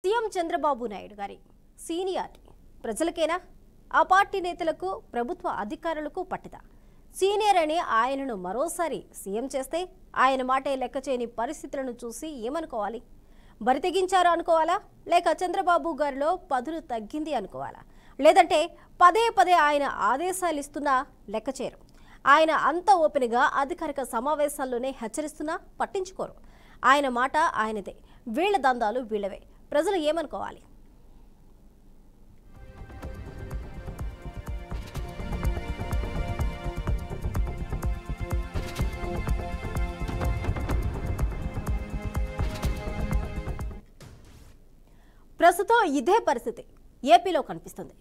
CM Chandrababu Naidu గారి seniority ప్రజలకేనా, ఆ party నేతలకు ప్రభుత్వ అధికారులకు పట్టదా? సీనియర్ అని ఆయనను మరోసారి సీఎం చేస్తే ఆయన మాటే లెక్క చేయని పరిస్థితులను చూసి ఏమనుకోవాలి? బరి తెగించారు అనుకోవాలా, లేక చంద్రబాబు గారిలో పదులు తగ్గింది అనుకోవాలా? లేదంటే పదే పదే ఆయన ఆదేశాలు ఇస్తున్నా లెక్క చేయరు. ఆయన అంత ఓపెన్గా అధికారిక సమావేశాల్లోనే హెచ్చరిస్తున్నా పట్టించుకోరు. ఆయన మాట ఆయనదే, వీళ్ల దందాలు వీళ్ళవే. ప్రజలు ఏమనుకోవాలి? ప్రస్తుతం ఇదే పరిస్థితి ఏపీలో కనిపిస్తుంది.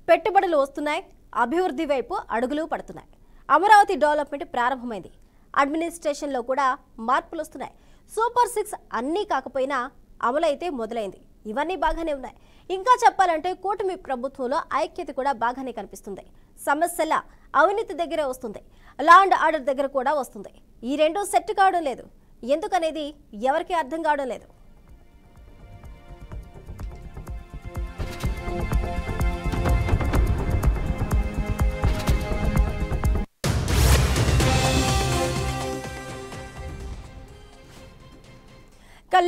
పెట్టుబడులు వస్తున్నాయి, అభివృద్ధి వైపు అడుగులు పడుతున్నాయి. అమరావతి డెవలప్మెంట్ ప్రారంభమైంది. అడ్మినిస్ట్రేషన్లో కూడా మార్పులు వస్తున్నాయి. సూపర్ 6 అన్నీ కాకపోయినా అమలైతే మొదలైంది. ఇవన్నీ బాగానే ఉన్నాయి. ఇంకా చెప్పాలంటే కూటమి ప్రభుత్వంలో ఐక్యత కూడా బాగానే కనిపిస్తుంది. సమస్యల అవినీతి దగ్గరే వస్తుంది, లా అండ్ ఆర్డర్ దగ్గర కూడా వస్తుంది. ఈ రెండూ సెట్ కావడం లేదు. ఎందుకనేది ఎవరికీ అర్థం కావడం లేదు.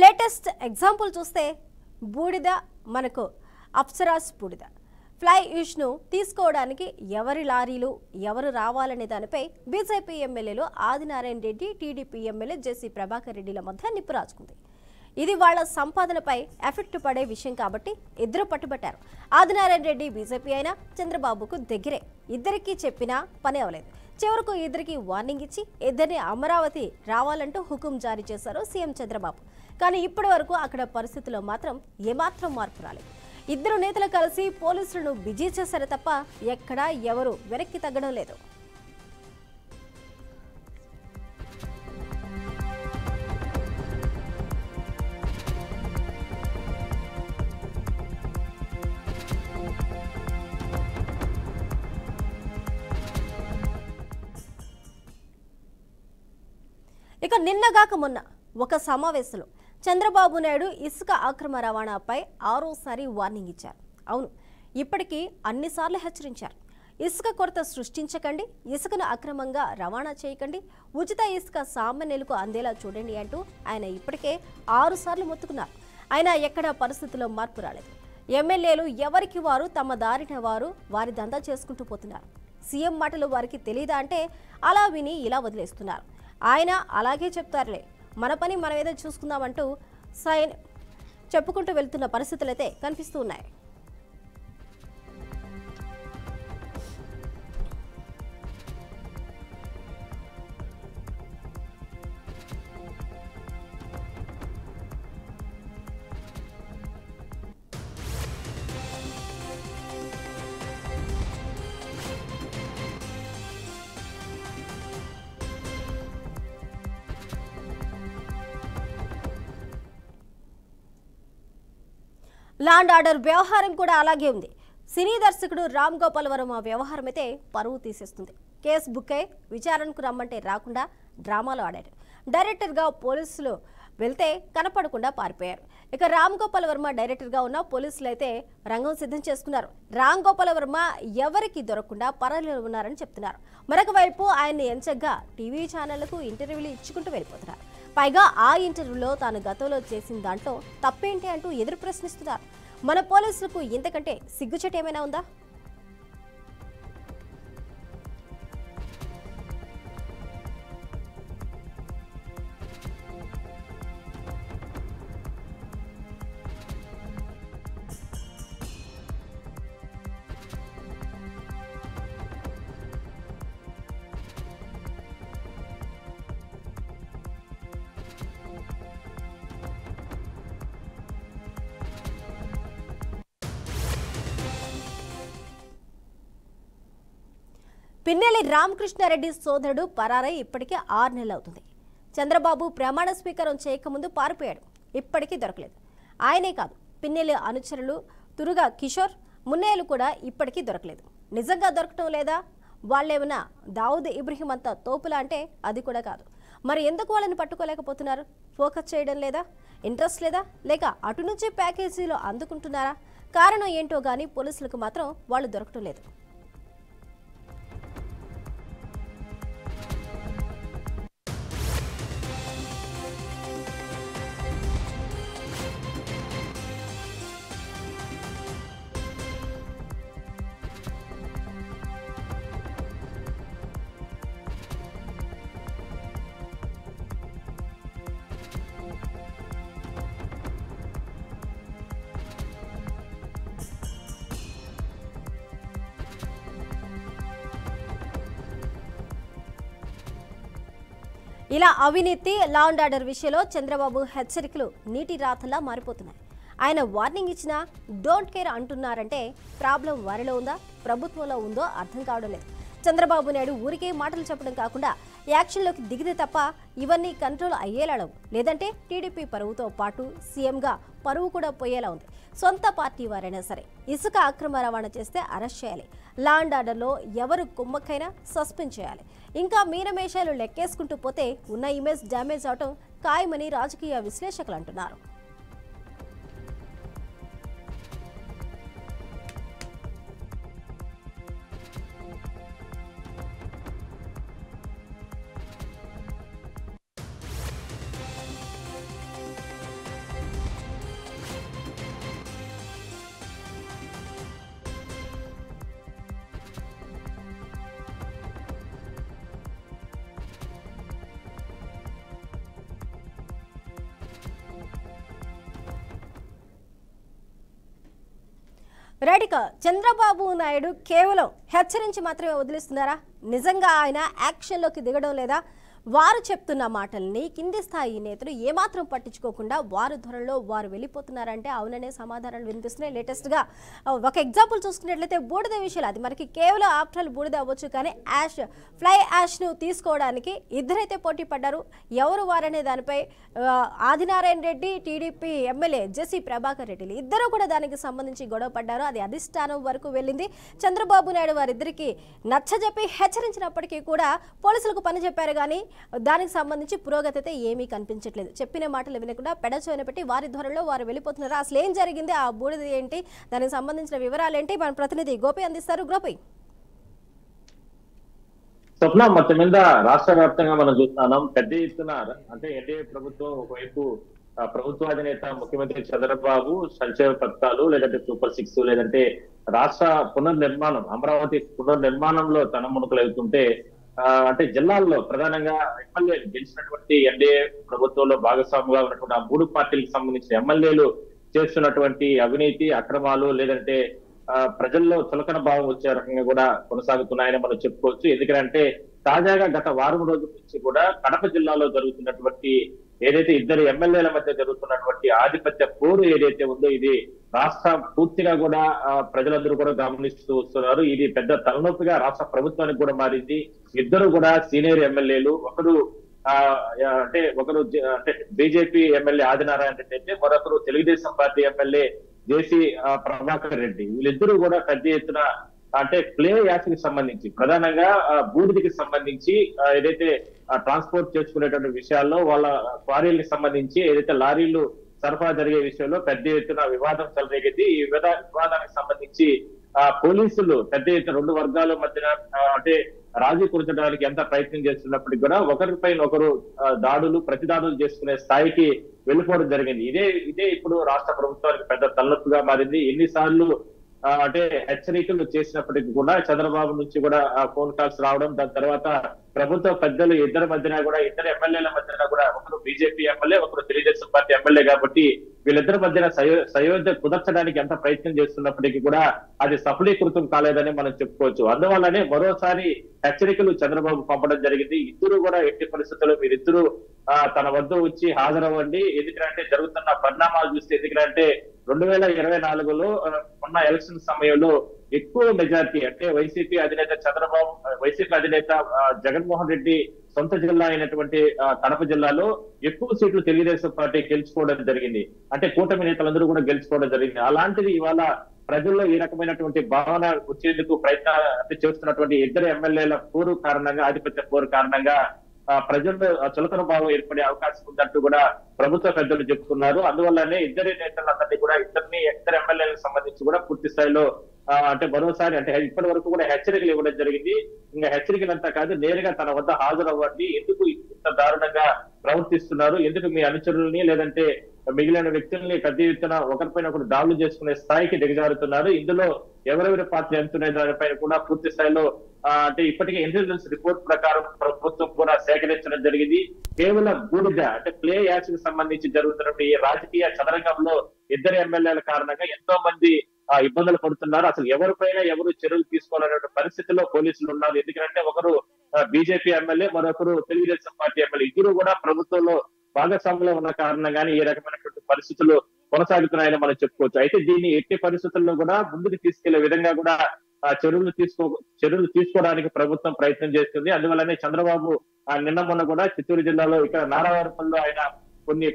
లేటెస్ట్ ఎగ్జాంపుల్ చూస్తే బూడిద మనకు అప్సరాస్ బూడిద ఫ్లై ఇష్ను తీసుకోవడానికి ఎవరి లారీలు ఎవరు రావాలనే దానిపై బీజేపీ ఎమ్మెల్యేలు ఆదినారాయణ రెడ్డి, టీడీపీ ఎమ్మెల్యే జేసీ ప్రభాకర్ రెడ్డిల మధ్య నిప్పు రాజుకుంది. ఇది వాళ్ల సంపాదనపై ఎఫెక్ట్ పడే విషయం కాబట్టి ఇద్దరు పట్టుబట్టారు. ఆదినారాయణ రెడ్డి బీజేపీ అయినా చంద్రబాబుకు దగ్గరే. ఇద్దరికీ చెప్పినా పని అవలేదు. చివరకు ఇద్దరికి వార్నింగ్ ఇచ్చి ఇద్దరిని అమరావతి రావాలంటూ హుకుం జారీ చేశారు సీఎం చంద్రబాబు. కానీ ఇప్పటి వరకు అక్కడ పరిస్థితుల్లో మాత్రం ఏమాత్రం మార్పు రాలేదు. ఇద్దరు నేతలు కలిసి పోలీసులను బిజీ చేశారు తప్ప ఎక్కడా ఎవరు వెనక్కి తగ్గడం లేదు. ఇక నిన్నగాక మొన్న ఒక సమావేశంలో చంద్రబాబు నాయుడు ఇసుక అక్రమ రవాణాపై 6వ వార్నింగ్ ఇచ్చారు. అవును, ఇప్పటికీ అన్నిసార్లు హెచ్చరించారు. ఇసుక కొరత సృష్టించకండి, ఇసుకను అక్రమంగా రవాణా చేయకండి, ఉచిత ఇసుక సామాన్యులకు అందేలా చూడండి అంటూ ఆయన ఇప్పటికే 6 సార్లు మొత్తుకున్నారు. అయినా ఎక్కడా పరిస్థితుల్లో మార్పు రాలేదు. ఎమ్మెల్యేలు ఎవరికి వారు తమ దారిన వారు వారి దందా చేసుకుంటూ పోతున్నారు. సీఎం మాటలు వారికి తెలియదా అంటే అలా విని ఇలా వదిలేస్తున్నారు. ఆయన అలాగే చెప్తారులే, మన పని మనం ఏదో చూసుకుందామంటూ చెప్పుకుంటూ వెళ్తున్న పరిస్థితులు అయితే కనిపిస్తూ ఉన్నాయి. లా అండ్ ఆర్డర్ వ్యవహారం కూడా అలాగే ఉంది. సినీ దర్శకుడు రామ్ గోపాల్ వర్మ వ్యవహారం అయితే పరువు తీసేస్తుంది. కేసు బుక్ అయి విచారణకు రమ్మంటే రాకుండా డ్రామాలు ఆడారు. డైరెక్టర్గా పోలీసులు వెళ్తే కనపడకుండా పారిపోయారు. ఇక రామ్ గోపాల్ వర్మ డైరెక్టర్గా ఉన్న పోలీసులు అయితే రంగం సిద్ధం చేసుకున్నారు. రామ్ గోపాల్ వర్మ ఎవరికి దొరకకుండా పరారీలో ఉన్నారని చెప్తున్నారు. మరొక వైపు ఆయన్ని ఎంచగ్గా టీవీ ఛానళ్లకు ఇంటర్వ్యూలు ఇచ్చుకుంటూ వెళ్ళిపోతున్నారు. పైగా ఆ ఇంటర్వ్యూలో తాను గతంలో చేసిన దాంట్లో తప్పేంటి అంటూ ఎదురు ప్రశ్నిస్తున్నారు. మన పోలీసులకు ఇంతకంటే సిగ్గుచేటు ఏమైనా ఉందా? పిన్నెల్లి రామకృష్ణారెడ్డి సోదరుడు పరారై ఇప్పటికే 6 నెలలు అవుతుంది. చంద్రబాబు ప్రమాణ స్వీకారం చేయకముందు పారిపోయాడు. ఇప్పటికీ దొరకలేదు. ఆయనే కాదు, పిన్నెల్లి అనుచరులు తురుగా కిషోర్, మున్నేలు కూడా ఇప్పటికీ దొరకలేదు. నిజంగా దొరకటం లేదా? వాళ్ళేమన్నా దావుద్ ఇబ్రహీం అంత తోపులా అంటే అది కూడా కాదు. మరి ఎందుకు వాళ్ళని పట్టుకోలేకపోతున్నారు? ఫోకస్ చేయడం లేదా? ఇంట్రెస్ట్ లేదా? లేక అటు నుంచి ప్యాకేజీలో అందుకుంటున్నారా? కారణం ఏంటో కానీ పోలీసులకు మాత్రం వాళ్ళు దొరకటం లేదు. ఇలా అవినీతి, లా అండ్ ఆర్డర్ విషయంలో చంద్రబాబు హెచ్చరికలు నీటి రాతలా మారిపోతున్నాయి. ఆయన వార్నింగ్ ఇచ్చినా డోంట్ కేర్ అంటున్నారంటే ప్రాబ్లం వారిలో ఉందా, ప్రభుత్వంలో ఉందో అర్థం కావడం లేదు. చంద్రబాబు నాయుడు ఊరికే మాటలు చెప్పడం కాకుండా యాక్షన్లోకి దిగితే తప్ప ఇవన్నీ కంట్రోల్ అయ్యేలాడవు. లేదంటే టీడీపీ పరువుతో పాటు సీఎంగా పరువు కూడా పోయేలా ఉంది. సొంత పార్టీ వారైనా సరే ఇసుక అక్రమ రవాణా చేస్తే అరెస్ట్ చేయాలి. లా అండ్ ఆర్డర్లో ఎవరు కుమ్మక్కైనా సస్పెండ్ చేయాలి. ఇంకా మీనమేషాలు లెక్కేసుకుంటూ పోతే ఉన్న ఇమేజ్ డ్యామేజ్ అవటం ఖాయమని రాజకీయ విశ్లేషకులు అంటున్నారు. రైట్గా చంద్రబాబు నాయుడు కేవలం హెచ్చరించి మాత్రమే వదిలిస్తున్నారా? నిజంగా ఆయన యాక్షన్లోకి దిగడం లేదా? వారు చెప్తున్న మాటల్ని కింది స్థాయి నేతలు ఏమాత్రం పట్టించుకోకుండా వారు ధరలో వారు వెళ్ళిపోతున్నారంటే అవుననే సమాధానాలు వినిపిస్తున్నాయి. లేటెస్ట్గా ఒక ఎగ్జాంపుల్ చూసుకున్నట్లయితే బూడిద విషయాలు, అది మనకి కేవలం ఆఫ్టర్ ఆల్ బూడిద అవ్వచ్చు, కానీ ఫ్లై యాష్ను తీసుకోవడానికి ఇద్దరైతే పోటీ పడ్డారు. ఎవరు వారనే దానిపై ఆదినారాయణ రెడ్డి, టీడీపీ ఎమ్మెల్యే జెసి ప్రభాకర్ రెడ్డిలు ఇద్దరు కూడా దానికి సంబంధించి గొడవ పడ్డారు. అది అధిష్టానం వరకు వెళ్ళింది. చంద్రబాబు నాయుడు వారిద్దరికి నచ్చజెప్పి హెచ్చరించినప్పటికీ కూడా పోలీసులకు పని చెప్పారు, కానీ దానికి సంబంధించి పురోగతి అయితే ఏమీ కనిపించట్లేదు. చెప్పిన మాటలు వినకుండా పెడచోన పెట్టి వారి ధరలో వారు వెళ్ళిపోతున్నారు. అసలు ఏం జరిగింది, ఆ బూడిద ఏంటి, దానికి సంబంధించిన వివరాలు ఏంటి, మన ప్రతినిధి గోపి అందిస్తారు. గోపి, స్వప్న, మొత్తం మీద రాష్ట్ర వ్యాప్తంగా మనం చూస్తున్నాం పెద్ద ఎత్తున అంటే ఎన్డీఏ ప్రభుత్వం ఒకవైపు ప్రభుత్వాధినేత ముఖ్యమంత్రి చంద్రబాబు సంక్షేమ పథకాలు, లేదంటే సూపర్ 6, లేదంటే రాష్ట్ర పునర్నిర్మాణం, అమరావతి పునర్నిర్మాణంలో తన మునుకలు అవుతుంటే అంటే జిల్లాల్లో ప్రధానంగా ఎమ్మెల్యే గెలిచినటువంటి ఎన్డీఏ ప్రభుత్వంలో భాగస్వాముగా ఉన్నటువంటి ఆ 3 పార్టీలకు సంబంధించిన ఎమ్మెల్యేలు చేస్తున్నటువంటి అవినీతి, అక్రమాలు, లేదంటే ప్రజల్లో చులకన భావం వచ్చే రకంగా కూడా కొనసాగుతున్నాయని మనం చెప్పుకోవచ్చు. ఎందుకంటే తాజాగా గత వారం రోజుల నుంచి కూడా కడప జిల్లాలో జరుగుతున్నటువంటి ఏదైతే ఇద్దరు ఎమ్మెల్యేల మధ్య జరుగుతున్నటువంటి ఆధిపత్య పోరు ఏదైతే ఉందో ఇది రాష్ట్ర పూర్తిగా కూడా ప్రజలందరూ కూడా గమనిస్తూ వస్తున్నారు. ఇది పెద్ద తలనొప్పిగా రాష్ట్ర ప్రభుత్వానికి కూడా మారింది. ఇద్దరు కూడా సీనియర్ ఎమ్మెల్యేలు, ఒకరు బీజేపీ ఎమ్మెల్యే ఆదినారాయణ రెడ్డి అయితే, మరొకరు తెలుగుదేశం పార్టీ ఎమ్మెల్యే జేసీ ప్రభాకర్ రెడ్డి. వీళ్ళిద్దరూ కూడా పెద్ద ఎత్తున అంటే ప్లే యాక్ట్ కి సంబంధించి ప్రధానంగా బూడిదకి సంబంధించి ఏదైతే ట్రాన్స్పోర్ట్ చేసుకునేటువంటి విషయాల్లో వాళ్ళ క్వారీలకు సంబంధించి ఏదైతే లారీలు సరఫరా జరిగే విషయంలో పెద్ద ఎత్తున వివాదం చెలరేగింది. ఈ వివాదానికి సంబంధించి పోలీసులు పెద్ద ఎత్తున 2 వర్గాల మధ్యన అంటే రాజీ కురచడానికి ఎంత ప్రయత్నం చేస్తున్నప్పటికీ కూడా ఒకరిపైన ఒకరు ప్రతిదాడులు చేసుకునే స్థాయికి వెళ్ళిపోవడం జరిగింది. ఇదే ఇప్పుడు రాష్ట్ర ప్రభుత్వానికి పెద్ద తలనొప్పిగా మారింది. ఎన్నిసార్లు అంటే హెచ్చరికలు చేసినప్పటికీ కూడా చంద్రబాబు నుంచి కూడా ఫోన్ కాల్స్ రావడం, దాని తర్వాత ప్రభుత్వ పెద్దలు ఇద్దరు ఎమ్మెల్యేల మధ్యన కూడా ఒకరు బీజేపీ ఎమ్మెల్యే, ఒకరు తెలుగుదేశం పార్టీ ఎమ్మెల్యే కాబట్టి వీళ్ళిద్దరి మధ్యన సయోధ్య కుదర్చడానికి ఎంత ప్రయత్నం చేస్తున్నప్పటికీ కూడా అది సఫలీకృతం కాలేదని మనం చెప్పుకోవచ్చు. అందువల్లనే మరోసారి హెచ్చరికలు చంద్రబాబు పంపడం జరిగింది. ఇద్దరు కూడా ఎట్టి పరిస్థితుల్లో మీరిద్దరు తన వద్ద వచ్చి హాజరవ్వండి. ఎందుకంటే జరుగుతున్న పరిణామాలు చూస్తే, ఎందుకంటే 2024లో ఉన్న ఎలక్షన్ సమయంలో ఎక్కువ మెజార్టీ అంటే వైసీపీ అధినేత జగన్మోహన్ రెడ్డి సొంత జిల్లా అయినటువంటి కడప జిల్లాలో ఎక్కువ సీట్లు తెలుగుదేశం పార్టీ గెలుచుకోవడం జరిగింది. అంటే కూటమి నేతలందరూ కూడా గెలుచుకోవడం జరిగింది. అలాంటిది ఇవాళ ప్రజల్లో ఈ రకమైనటువంటి భావన వచ్చేందుకు ప్రయత్నాలు చేస్తున్నటువంటి ఇద్దరు ఎమ్మెల్యేల ఆధిపత్య పోరు కారణంగా ప్రజల్లో చులకన భావం ఏర్పడే అవకాశం ఉందంటూ కూడా ప్రభుత్వ పెద్దలు చెప్తున్నారు. అందువల్లనే ఇద్దరి నేతలందరినీ కూడా ఇద్దరు ఎమ్మెల్యేలకు సంబంధించి కూడా పూర్తి స్థాయిలో అంటే మరోసారి అంటే ఇప్పటి వరకు కూడా హెచ్చరికలు ఇవ్వడం జరిగింది. ఇంకా హెచ్చరికలంతా కాదు, నేరుగా తన వద్ద హాజరవ్వండి, ఎందుకు ఇంత దారుణంగా ప్రవర్తిస్తున్నారు, ఎందుకు మీ అనుచరుల్ని లేదంటే మిగిలిన వ్యక్తుల్ని పెద్ద ఎత్తున ఒకరిపైన ఒకరు దాడులు చేసుకునే స్థాయికి దిగజారుతున్నారు, ఇందులో ఎవరెవరి పాత్ర ఎంతునే దానిపైన కూడా పూర్తి స్థాయిలో అంటే ఇప్పటికే ఇంటెలిజెన్స్ రిపోర్ట్ ప్రకారం ప్రభుత్వం కూడా సేకరించడం జరిగింది. కేవలం బూడిద అంటే ప్లే యాచ్ కి సంబంధించి జరుగుతున్న ఈ రాజకీయ చదరంగంలో ఇద్దరు ఎమ్మెల్యేల కారణంగా ఎంతో మంది ఇబ్బందులు పడుతున్నారు. అసలు ఎవరిపైన ఎవరు చర్యలు తీసుకోవాలనే పరిస్థితిలో పోలీసులు ఉన్నారు. ఎందుకంటే ఒకరు బీజేపీ ఎమ్మెల్యే, మరొకరు తెలుగుదేశం పార్టీ ఎమ్మెల్యే, ఇద్దరు కూడా ప్రభుత్వంలో భాగస్వామ్యంలో ఉన్న కారణంగానే ఈ రకమైనటువంటి పరిస్థితులు కొనసాగుతున్నాయని మనం చెప్పుకోవచ్చు. అయితే దీన్ని ఎట్టి పరిస్థితుల్లో కూడా ముందుకు తీసుకెళ్లే విధంగా కూడా చర్యలు తీసుకోవడానికి ప్రభుత్వం ప్రయత్నం చేస్తుంది. అందువల్లనే చంద్రబాబు నిన్న మొన్న కూడా చిత్తూరు జిల్లాలో ఇక్కడ నారాయణపల్లిలో ఆయన కొన్ని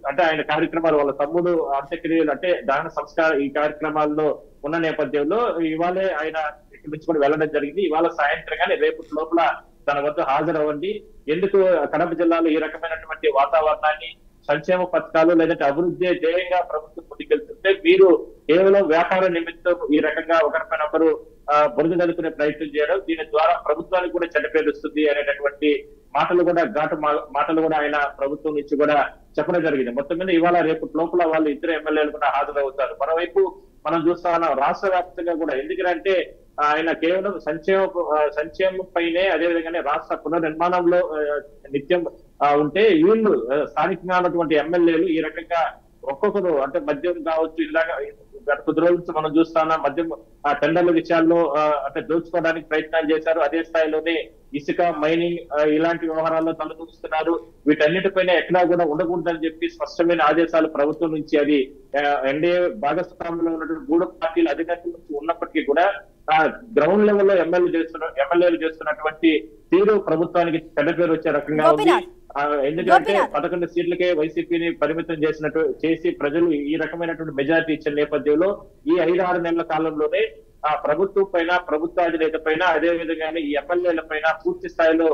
అంటే ఆయన కార్యక్రమాలు వాళ్ళ తమ్ముడు అంత్యక్రియలు అంటే దహన సంస్కార ఈ కార్యక్రమాల్లో ఉన్న నేపథ్యంలో ఇవాళే ఆయన ఇక్కడి నుంచి కూడా వెళ్ళడం జరిగింది. ఇవాళ సాయంత్రం కానీ రేపు లోపల తన వద్ద హాజరవ్వండి, ఎందుకు కడప జిల్లాలో ఈ రకమైనటువంటి వాతావరణాన్ని సంక్షేమ పథకాలు లేదంటే అభివృద్ధి ధ్యేయంగా ప్రభుత్వం ముందుకెళ్తుంటే మీరు కేవలం వ్యాపార నిమిత్తం ఈ రకంగా ఒకరిపైన ఒకరు బురద జరుపుకునే ప్రయత్నం చేయడం, దీని ద్వారా ప్రభుత్వానికి కూడా చెడ్డ పేరు వస్తుంది అనేటటువంటి మాటలు కూడా మాటలు కూడా ఆయన ప్రభుత్వం నుంచి కూడా చెప్పడం జరిగింది. మొత్తం మీద ఇవాళ రేపు లోపల వాళ్ళు ఇద్దరు ఎమ్మెల్యేలు కూడా హాజరవుతారు. మరోవైపు మనం చూస్తా ఉన్నాం రాష్ట్ర వ్యాప్తంగా కూడా, ఎందుకంటే ఆయన కేవలం సంక్షేమం పైనే అదేవిధంగానే రాష్ట్ర పునర్నిర్మాణంలో నిత్యం ఉంటే వీళ్ళు స్థానికంగా ఉన్నటువంటి ఎమ్మెల్యేలు ఈ రకంగా ఒక్కొక్కరు అంటే మద్యం కావచ్చు, ఇలాగా గత కొద్ది రోజుల నుంచి మనం చూస్తాం మద్యం టెండర్ల విషయాల్లో అంటే దోచుకోవడానికి ప్రయత్నాలు చేశారు. అదే స్థాయిలోనే ఇసుక మైనింగ్ ఇలాంటి వ్యవహారాల్లో తలదూస్తున్నారు. వీటన్నిటిపైన ఎక్కడా కూడా ఉండకూడదని చెప్పి స్పష్టమైన ఆదేశాలు ప్రభుత్వం నుంచి అది ఎన్డీఏ భాగస్వామ్యంలో ఉన్నటువంటి మూడు పార్టీల అధికారుల నుంచి ఉన్నప్పటికీ కూడా గ్రౌండ్ లెవెల్లో ఎమ్మెల్యేలు చేస్తున్నటువంటి తీరు ప్రభుత్వానికి చెడ్డ పేరు వచ్చే రకంగా ఉంది. ఎందుకంటే 11 సీట్లకే వైసీపీని పరిమితం చేసి ప్రజలు ఈ రకమైనటువంటి మెజారిటీ ఇచ్చిన నేపథ్యంలో ఈ 5-6 నెలల కాలంలోనే ప్రభుత్వం పైన ప్రభుత్వాధినేత పైన అదే విధంగానే ఈ ఎమ్మెల్యేల పైన పూర్తి స్థాయిలో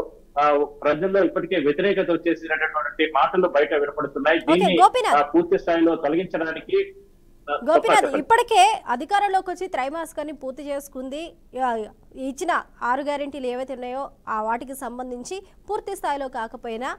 ప్రజల్లో ఇప్పటికే వ్యతిరేకత వచ్చేసినటువంటి మాటలు బయట వినపడుతున్నాయి. దీన్ని పూర్తి స్థాయిలో తొలగించడానికి గోపీనాథ్ ఇప్పటికే అధికారంలోకి వచ్చి త్రైమాసికాన్ని పూర్తి చేసుకుంది. ఇచ్చిన 6 గ్యారెంటీలు ఏవైతే ఉన్నాయో ఆ వాటికి సంబంధించి పూర్తి స్థాయిలో కాకపోయినా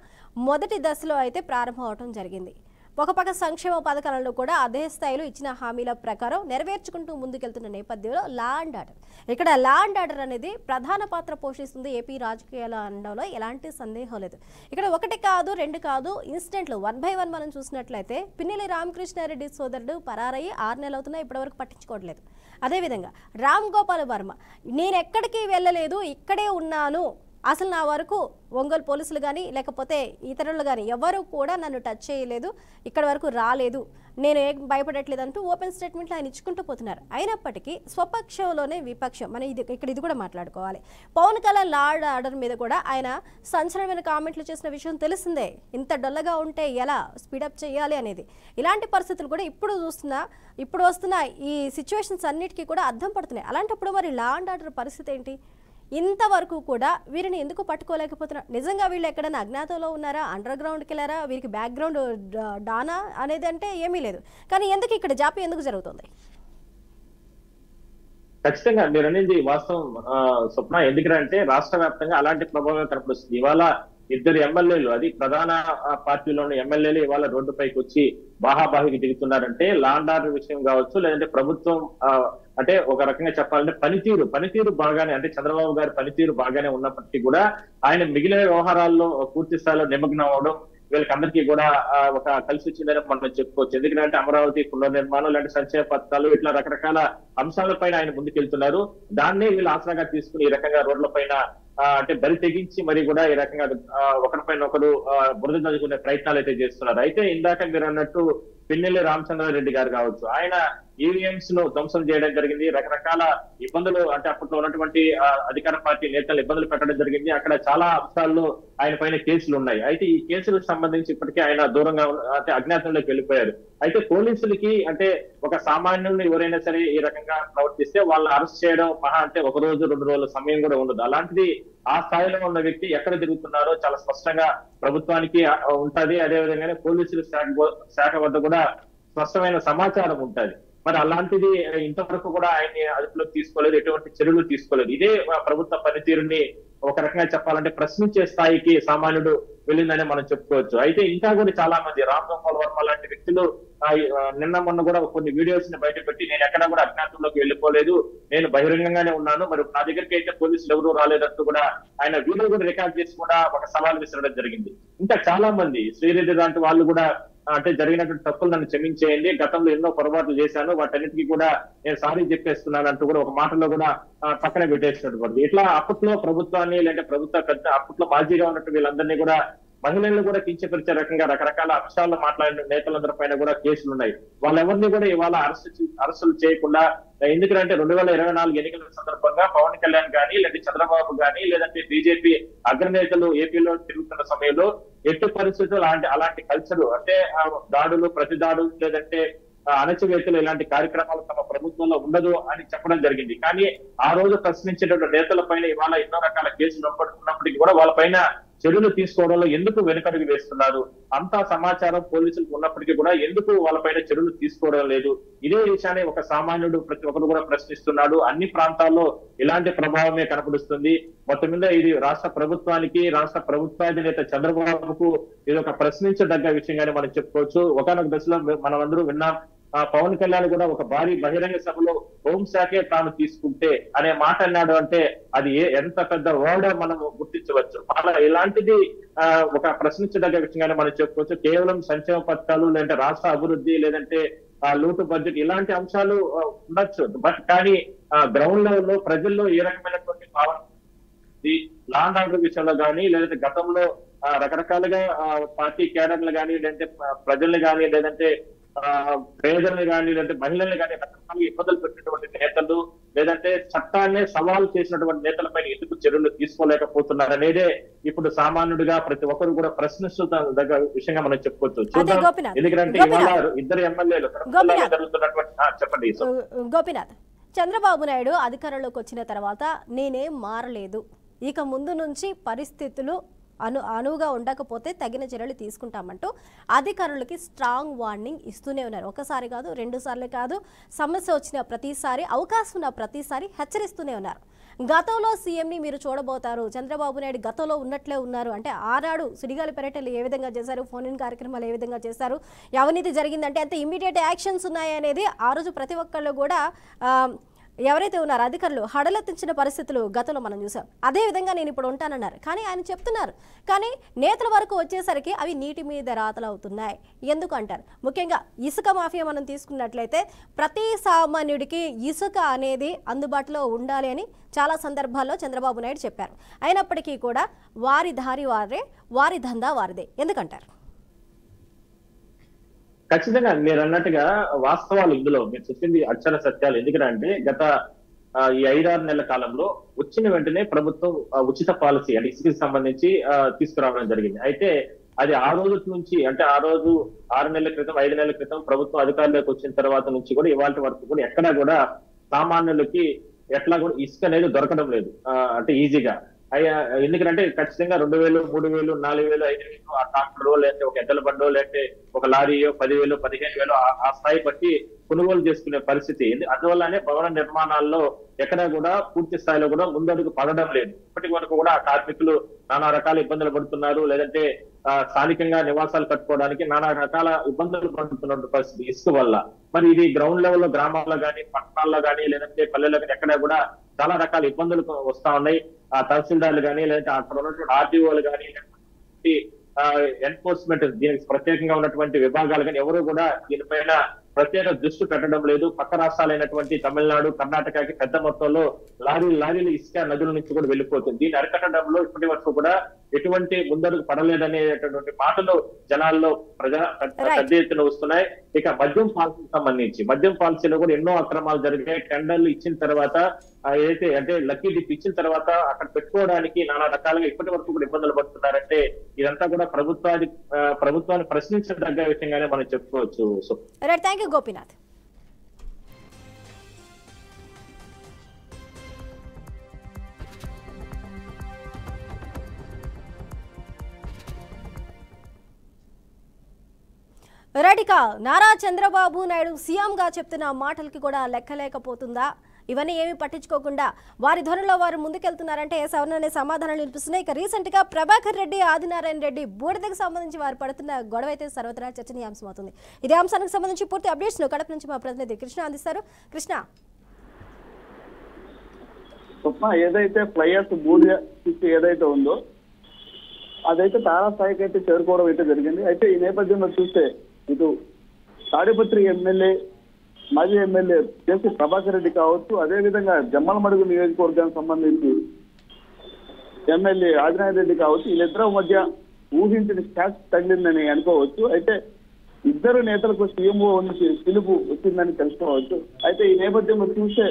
మొదటి దశలో అయితే ప్రారంభం అవడం జరిగింది. ఒక పక్క సంక్షేమ పథకాలలో కూడా అదే స్థాయిలో ఇచ్చిన హామీల ప్రకారం నెరవేర్చుకుంటూ ముందుకెళ్తున్న నేపథ్యంలో లా అండ్ ఆర్డర్, ఇక్కడ లా అండ్ ఆర్డర్ అనేది ప్రధాన పాత్ర పోషిస్తుంది ఏపీ రాజకీయాల అనడంలో ఎలాంటి సందేహం లేదు. ఇక్కడ 1 కాదు 2 కాదు ఇన్సిడెంట్లు 1 by 1 మనం చూసినట్లయితే పిన్నెల్లి రామకృష్ణారెడ్డి సోదరుడు పరారయ్యి 6 నెలలు అవుతున్నా ఇప్పటివరకు పట్టించుకోవట్లేదు. అదేవిధంగా రామ్ గోపాల్ వర్మ నేను ఎక్కడికి వెళ్ళలేదు ఇక్కడే ఉన్నాను, అసలు నా వరకు ఒంగోలు పోలీసులు కానీ లేకపోతే ఇతరులు కానీ ఎవరు కూడా నన్ను టచ్ చేయలేదు, ఇక్కడ వరకు రాలేదు, నేను ఏం భయపడట్లేదు అంటూ ఓపెన్ స్టేట్మెంట్లు ఆయన ఇచ్చుకుంటూ పోతున్నారు. అయినప్పటికీ స్వపక్షంలోనే విపక్షం మనం ఇది కూడా మాట్లాడుకోవాలి. Pawan Kalyan law and order మీద కూడా ఆయన సంచలనమైన కామెంట్లు చేసిన విషయం తెలిసిందే. ఇంత డొల్లగా ఉంటే ఎలా స్పీడప్ చేయాలి అనేది. ఇలాంటి పరిస్థితులు కూడా ఇప్పుడు వస్తున్న ఈ సిచ్యువేషన్స్ అన్నిటికీ కూడా అర్థం పడుతున్నాయి. అలాంటప్పుడు మరి లా అండ్ ఆర్డర్ పరిస్థితి ఏంటి? ఇంతవరకు కూడా వీరిని ఎందుకు పట్టుకోలేకపోతున్నారు? నిజంగా వీళ్ళు ఎక్కడైనా అజ్ఞాతంలో ఉన్నారా, అండర్ గ్రౌండ్కి వెళ్ళారా, వీరికి బ్యాక్గ్రౌండ్ డానా అనేది అంటే ఏమీ లేదు. కానీ ఎందుకు ఇక్కడ జాప్యం ఎందుకు జరుగుతుంది? ఖచ్చితంగా మీరు అనేది వాస్తవం స్వప్న. ఎందుకంటే రాష్ట్ర వ్యాప్తంగా అలాంటి ప్రభావం కనపడుస్తుంది. ఇవాళ 2 ఎమ్మెల్యేలు అది ప్రధాన పార్టీలోని ఎమ్మెల్యేలు ఇవాళ రోడ్డుపైకి వచ్చి బాహాబాహికి దిగుతున్నారంటే లా అండ్ ఆర్డర్ విషయం కావచ్చు, లేదంటే ప్రభుత్వం అంటే ఒక రకంగా చెప్పాలంటే పనితీరు బాగానే అంటే చంద్రబాబు గారి పనితీరు బాగానే ఉన్నప్పటికీ కూడా ఆయన మిగిలిన వ్యవహారాల్లో పూర్తి స్థాయిలో నిమగ్నం అవడం వీళ్ళకందరికీ కూడా ఒక కలిసి వచ్చిందని మనం చెప్పుకోవచ్చు. ఎందుకంటే అమరావతి పునర్నిర్మాణం లాంటి సంక్షేమ పథకాలు ఇట్లా రకరకాల అంశాలపైన ఆయన ముందుకెళ్తున్నారు. దాన్నే వీళ్ళు ఆసరాగా తీసుకుని ఈ రకంగా రోడ్ల పైన అంటే బరి తెగించి మరి కూడా ఈ రకంగా ఒకరిపైన ఒకరు బురద చదువుకునే ప్రయత్నాలు అయితే చేస్తున్నారు. అయితే ఇందాక మీరు అన్నట్టు పిన్నెల్లి రామచంద్రారెడ్డి గారు కావచ్చు, ఆయన ఈవీఎంస్ ను ధ్వంసం చేయడం జరిగింది. రకరకాల ఇబ్బందులు అంటే అప్పట్లో ఉన్నటువంటి అధికార పార్టీ నేతలు ఇబ్బందులు పెట్టడం జరిగింది. అక్కడ చాలా అంశాల్లో ఆయన పైన కేసులు ఉన్నాయి. అయితే ఈ కేసులకు సంబంధించి ఇప్పటికే ఆయన దూరంగా అంటే అజ్ఞాతంలోకి వెళ్ళిపోయారు. అయితే పోలీసులకి అంటే ఒక సామాన్యులు ఎవరైనా సరే ఈ రకంగా ప్రవర్తిస్తే వాళ్ళని అరెస్ట్ చేయడం మహా అంటే 1 రోజు 2 రోజుల సమయం కూడా ఉండదు. అలాంటిది ఆ స్థాయిలో ఉన్న వ్యక్తి ఎక్కడ తిరుగుతున్నారో చాలా స్పష్టంగా ప్రభుత్వానికి ఉంటది. అదే విధంగానే పోలీసుల శాఖ వద్ద కూడా స్పష్టమైన సమాచారం ఉంటది. మరి అలాంటిది ఇంతవరకు కూడా ఆయన్ని అదుపులోకి తీసుకోలేదు, ఎటువంటి చర్యలు తీసుకోలేదు. ఇదే ప్రభుత్వ పనితీరుని ఒక రకంగా చెప్పాలంటే ప్రశ్నించే స్థాయికి సామాన్యుడు వెళ్ళిందని మనం చెప్పుకోవచ్చు. అయితే ఇంకా కూడా చాలా మంది రామ్ గోపాల్ వర్మ లాంటి వ్యక్తులు నిన్న మొన్న కూడా కొన్ని వీడియోస్ ని బయట పెట్టి నేను ఎక్కడా కూడా అజ్ఞాతంలోకి వెళ్ళిపోలేదు, నేను బహిరంగంగానే ఉన్నాను, మరి నా దగ్గరికి అయితే పోలీసులు ఎవరూ రాలేదంటూ కూడా ఆయన వీడియో కూడా రికార్డ్ చేసి కూడా ఒక సవాల్ విసరడం జరిగింది. ఇంకా చాలా మంది శ్రీరెడ్డి లాంటి వాళ్ళు కూడా అంటే జరిగినటువంటి తప్పులు నన్ను క్షమించేయండి, గతంలో ఎన్నో పొరపాట్లు చేశాను, వాటన్నిటికీ కూడా నేను సారీ చెప్పేస్తున్నాను అంటూ కూడా ఒక మాటలో కూడా పక్కన పెట్టేసినటువంటి ఇట్లా అప్పట్లో ప్రభుత్వాన్ని లేదంటే ప్రభుత్వ పెద్ద అప్పట్లో మాజీగా ఉన్నట్టు వీళ్ళందరినీ కూడా మహిళలను కూడా కించపరిచే రకంగా రకరకాల అంశాల్లో మాట్లాడిన నేతలందరి పైన కూడా కేసులు ఉన్నాయి. వాళ్ళెవరిని కూడా ఇవాళ అరెస్టులు చేయకుండా ఎందుకంటే 2024 ఎన్నికల సందర్భంగా పవన్ కళ్యాణ్ గానీ లేదంటే చంద్రబాబు గానీ లేదంటే బీజేపీ అగ్రనేతలు ఏపీలో తిరుగుతున్న సమయంలో ఎట్టి పరిస్థితులు అలాంటి కల్చర్ అంటే దాడులు ప్రతి దాడులు లేదంటే అణచివేతలు ఇలాంటి కార్యక్రమాలు తమ ప్రభుత్వంలో ఉండదు అని చెప్పడం జరిగింది. కానీ ఆ రోజు ప్రశ్నించేటువంటి నేతల పైన ఇవాళ ఎన్నో రకాల కేసులు ఉన్నప్పటికీ కూడా వాళ్ళ పైన చర్యలు తీసుకోవడంలో ఎందుకు వెనుకడుగు వేస్తున్నారు? అంతా సమాచారం పోలీసులకు ఉన్నప్పటికీ కూడా ఎందుకు వాళ్ళపైన చర్యలు తీసుకోవడం లేదు? ఇదే విషయాన్ని ఒక సామాన్యుడు ప్రతి ఒక్కరు కూడా ప్రశ్నిస్తున్నాడు. అన్ని ప్రాంతాల్లో ఇలాంటి ప్రభావమే కనపడుస్తుంది. మొత్తం మీద ఇది రాష్ట్ర ప్రభుత్వానికి రాష్ట్ర ప్రభుత్వాధినేత చంద్రబాబుకు ఇది ఒక ప్రశ్నించదగ్గ విషయంగానే మనం చెప్పుకోవచ్చు. ఒకనొక దశలో మనం అందరూ విన్నాం, పవన్ కళ్యాణ్ కూడా ఒక భారీ బహిరంగ సభలో హోంశాఖే తాను తీసుకుంటే అనే మాట అన్నాడు. అంటే అది ఎంత పెద్ద వర్డ్ మనం గుర్తించవచ్చు. అలా ఇలాంటిది ఒక ప్రశ్నించదగ్గ విషయంగానే మనం చెప్పుకోవచ్చు. కేవలం సంక్షేమ పథకాలు లేదంటే రాష్ట్ర అభివృద్ధి లేదంటే లూటు బడ్జెట్ ఇలాంటి అంశాలు ఉండొచ్చు, బట్ కానీ గ్రౌండ్ లెవెల్లో ప్రజల్లో ఏ రకమైనటువంటి భావన లా అండ్ ఆర్డర్ విషయంలో కానీ లేదంటే గతంలో రకరకాలుగా పార్టీ క్యాడర్లు కానీ లేదంటే ప్రజల్ని కానీ లేదంటే పేదల్ని కానీ లేదంటే మహిళల్ని కానీ రకరకాలుగా ఇబ్బందులు పెట్టినటువంటి నేతలు లేదంటే చట్టాన్ని సవాల్ చేసినటువంటి నేతలపై ఎందుకు చర్యలు తీసుకోలేకపోతున్నారు అనేదే ఇప్పుడు సామాన్యుడిగా ప్రతి ఒక్కరు కూడా ప్రశ్నిస్తున్న విషయంగా మనం చెప్పుకోవచ్చు. చూద్దాం, ఎందుకంటే ఇవాళ ఇద్దరు ఎమ్మెల్యేలు జరుగుతున్నటువంటి చెప్పండి గోపీనాథ్. చంద్రబాబు నాయుడు అధికారంలోకి వచ్చిన తర్వాత నేనేం మారలేదు, ఇక ముందు నుంచి పరిస్థితులు అనువుగా ఉండకపోతే తగిన చర్యలు తీసుకుంటామంటూ అధికారులకి స్ట్రాంగ్ వార్నింగ్ ఇస్తూనే ఉన్నారు. ఒకసారి కాదు, 2 సార్లు కాదు, సమస్య వచ్చిన ప్రతిసారి అవకాశం ఉన్న ప్రతిసారి హెచ్చరిస్తూనే ఉన్నారు. గతంలో సీఎంని మీరు చూడబోతారు, చంద్రబాబు నాయుడు గతంలో ఉన్నట్లే ఉన్నారు అంటే ఆనాడు సుడిగాలి పర్యటనలు ఏ విధంగా చేశారు, ఫోన్ ఇన్ కార్యక్రమాలు ఏ విధంగా చేశారు, అవినీతి జరిగిందంటే అంత ఇమ్మీడియట్ యాక్షన్స్ ఉన్నాయనేది ఆ రోజు ప్రతి ఒక్కళ్ళు కూడా ఎవరైతే ఉన్నారో అధికారులు హడలెత్తించిన పరిస్థితులు గతంలో మనం చూసాం. అదే విధంగా నేను ఇప్పుడు ఉంటానన్నారు. కానీ ఆయన చెప్తున్నారు, కానీ నేతల వరకు వచ్చేసరికి అవి నీటి మీద రాతలు అవుతున్నాయి. ఎందుకు అంటారు? ముఖ్యంగా ఇసుక మాఫియా మనం తీసుకున్నట్లయితే ప్రతి సామాన్యుడికి ఇసుక అనేది అందుబాటులో ఉండాలి అని చాలా సందర్భాల్లో చంద్రబాబు నాయుడు చెప్పారు. అయినప్పటికీ కూడా వారి దారి వారే, వారి దందా వారిదే. ఎందుకంటారు? ఖచ్చితంగా మీరు అన్నట్టుగా వాస్తవాలు ఇందులో మీరు చెప్పింది అక్షర సత్యాలు. ఎందుకంటే గత ఈ 5-6 నెలల కాలంలో వచ్చిన వెంటనే ప్రభుత్వం ఉచిత పాలసీ అంటే ఇసుకకి సంబంధించి తీసుకురావడం జరిగింది. అయితే అది ఆ రోజు నుంచి అంటే ఆ రోజు 6 నెలల క్రితం 5 నెలల క్రితం ప్రభుత్వం అధికారంలోకి వచ్చిన తర్వాత నుంచి కూడా ఇవాళ వరకు కూడా ఎక్కడా కూడా సామాన్యులకి ఎట్లా కూడా ఇసుక అనేది దొరకడం లేదు అంటే ఈజీగా. ఎందుకంటే ఖచ్చితంగా 2,000, 3,000, 4,000, 5,000 ఆ ట్రాక్టరో లేదంటే ఒక ఎద్దల బండో లేదంటే ఒక లారీయో 10,000, 15,000 ఆ స్థాయి బట్టి కొనుగోలు చేసుకునే పరిస్థితి. అందువల్లనే భవన నిర్మాణాల్లో ఎక్కడా కూడా పూర్తి స్థాయిలో కూడా ముందడుగు పడడం లేదు. ఇప్పటి వరకు కూడా ఆ కార్మికులు నానా రకాల ఇబ్బందులు పడుతున్నారు, లేదంటే స్థానికంగా నివాసాలు కట్టుకోవడానికి నానా రకాల ఇబ్బందులు పడుతున్న పరిస్థితి ఇసుక వల్ల. మరి ఇది గ్రౌండ్ లెవెల్లో గ్రామాల్లో కానీ పట్టణాల్లో కానీ లేదంటే పల్లెల్లో కానీ ఎక్కడా కూడా చాలా రకాల ఇబ్బందులు వస్తా ఉన్నాయి. ఆ తహసీల్దార్లు కానీ లేదంటే అక్కడ ఉన్నటువంటి ఆర్టీఓలు కానీ ఎన్ఫోర్స్మెంట్ దీనికి ప్రత్యేకంగా ఉన్నటువంటి విభాగాలు కానీ ఎవరు కూడా దీనిపైన ప్రత్యేక దృష్టి పెట్టడం లేదు. పక్క రాష్ట్రాలైనటువంటి తమిళనాడు, కర్ణాటకకి పెద్ద మొత్తంలో లారీలు ఇసుక నదుల నుంచి కూడా వెళ్ళిపోతుంది. దీన్ని అరికట్టడంలో ఇప్పటి వరకు కూడా ఎటువంటి ముందడుగు పడలేదనేటటువంటి మాటలు జనాల్లో పెద్ద ఎత్తున వస్తున్నాయి. ఇక మద్యం పాలసీకి సంబంధించి మద్యం పాలసీలో కూడా ఎన్నో అక్రమాలు జరిగాయి. టెండర్లు ఇచ్చిన తర్వాత ఏదైతే అంటే లక్కీ డిప్ ఇచ్చిన తర్వాత అక్కడ పెట్టుకోవడానికి నానా రకాలుగా ఇప్పటి వరకు కూడా ఇబ్బందులు పడుతున్నారంటే ఇదంతా కూడా ప్రభుత్వాన్ని ప్రశ్నించదగ్గ విషయంగానే మనం చెప్పుకోవచ్చు. So thank you Gopinath. Right, Nara Chandrababu Naidu సీఎంగా చెప్తున్న మాటలకి కూడా లెక్కలేకపోతుందా? ఇవన్నీ ఏమి పట్టించుకోకుండా వారి ధోరణిలో వారు ముందుకెళ్తున్నారంటే సవరణనే సమాధానాలు నిలిపిస్తున్నాయి. ఇక రీసెంట్ గా ప్రభాకర్ రెడ్డి, ఆదినారాయణ రెడ్డి బూడిదకు సంబంధించి వారు పడుతున్న గొడవ అయితే సర్వత్రా చర్చనీయాంశం అవుతుంది. ఇదే అంశానికి సంబంధించి పూర్తి అప్డేట్స్ ను కడప నుంచి మా ప్రతినిధి కృష్ణ అందిస్తారు. కృష్ణ, ఏదైతే ఫ్లైయర్స్ బూడిద ఏదైతే ఉందో అదైతే తారాస్థాయికి అయితే చేరుకోవడం అయితే జరిగింది. అయితే ఈ నేపథ్యంలో చూస్తే ఇటు తాడిపత్రి ఎమ్మెల్యే, మాజీ ఎమ్మెల్యే జేసీ ప్రభాకర్ రెడ్డి కావచ్చు, అదేవిధంగా జమ్మలమడుగు నియోజకవర్గానికి సంబంధించి ఎమ్మెల్యే ఆదినారాయణ రెడ్డి కావచ్చు, వీళ్ళిద్దరి మధ్య ఊహించిన స్టాచ్ తగిలిందని అనుకోవచ్చు. అయితే ఇద్దరు నేతలకు సీఎంఓ నుంచి పిలుపు వచ్చిందని తెలుసుకోవచ్చు. అయితే ఈ నేపథ్యంలో చూస్తే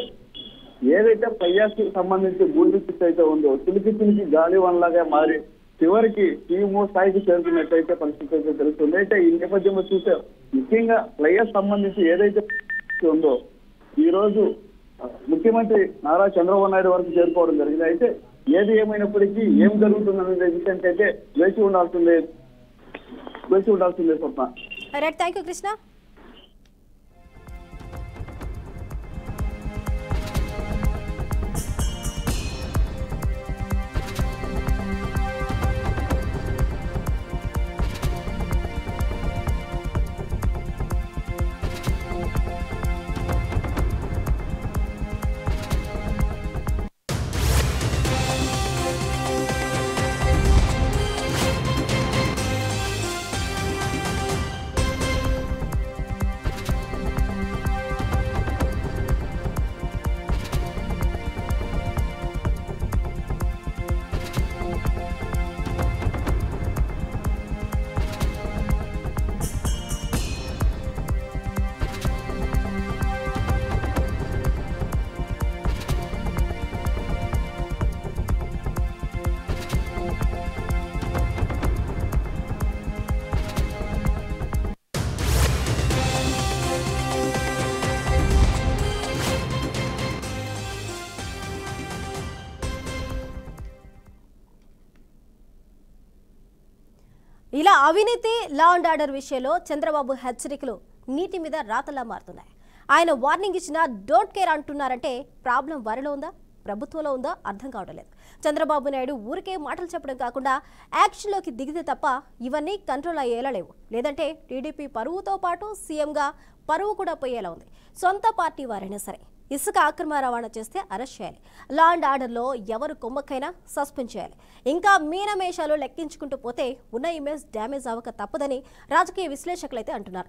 ఏదైతే ప్రయాస్కి సంబంధించి బూడిద అయితే ఉందో చిలికి గాలి వనలాగా మారి చివరికి సీఎంఓ స్థాయికి చేరుకున్నట్టయితే పరిస్థితి అయితే తెలుస్తుంది. అయితే ఈ నేపథ్యంలో చూస్తే ముఖ్యంగా ప్లేయర్స్ సంబంధించి ఏదైతే ఉందో ఈ రోజు ముఖ్యమంత్రి నారా చంద్రబాబు నాయుడు వరకు చేరుకోవడం జరిగింది. అయితే ఏది ఏమైనప్పటికీ ఏం జరుగుతుందనే విషయానికి అయితే వేచి ఉండాల్సిందే స్వప్న. Thank you Krishna. ఇలా అవినీతి, లా అండ్ ఆర్డర్ విషయంలో చంద్రబాబు హెచ్చరికలు నీటి మీద రాతలా మారుతున్నాయి. ఆయన వార్నింగ్ ఇచ్చినా డోంట్ కేర్ అంటున్నారంటే ప్రాబ్లం వారిలో ఉందా, ప్రభుత్వంలో ఉందా అర్థం కావడం లేదు. చంద్రబాబు నాయుడు ఊరికే మాటలు చెప్పడం కాకుండా యాక్షన్లోకి దిగితే తప్ప ఇవన్నీ కంట్రోల్ అయ్యేలా లేవు. లేదంటే టీడీపీ పరువుతో పాటు సీఎంగా పరువు కూడా పోయేలా ఉంది. సొంత పార్టీ వారైనా సరే ఇసుక అక్రమ రవాణా చేస్తే అరెస్ట్ చేయాలి. లా అండ్ ఆర్డర్లో ఎవరు కొమ్మక్కైనా సస్పెండ్ చేయాలి. ఇంకా మీనమేషాలు లెక్కించుకుంటూ పోతే ఉన్న ఇమేజ్ డ్యామేజ్ అవ్వక తప్పదని రాజకీయ విశ్లేషకులు అయితే అంటున్నారు.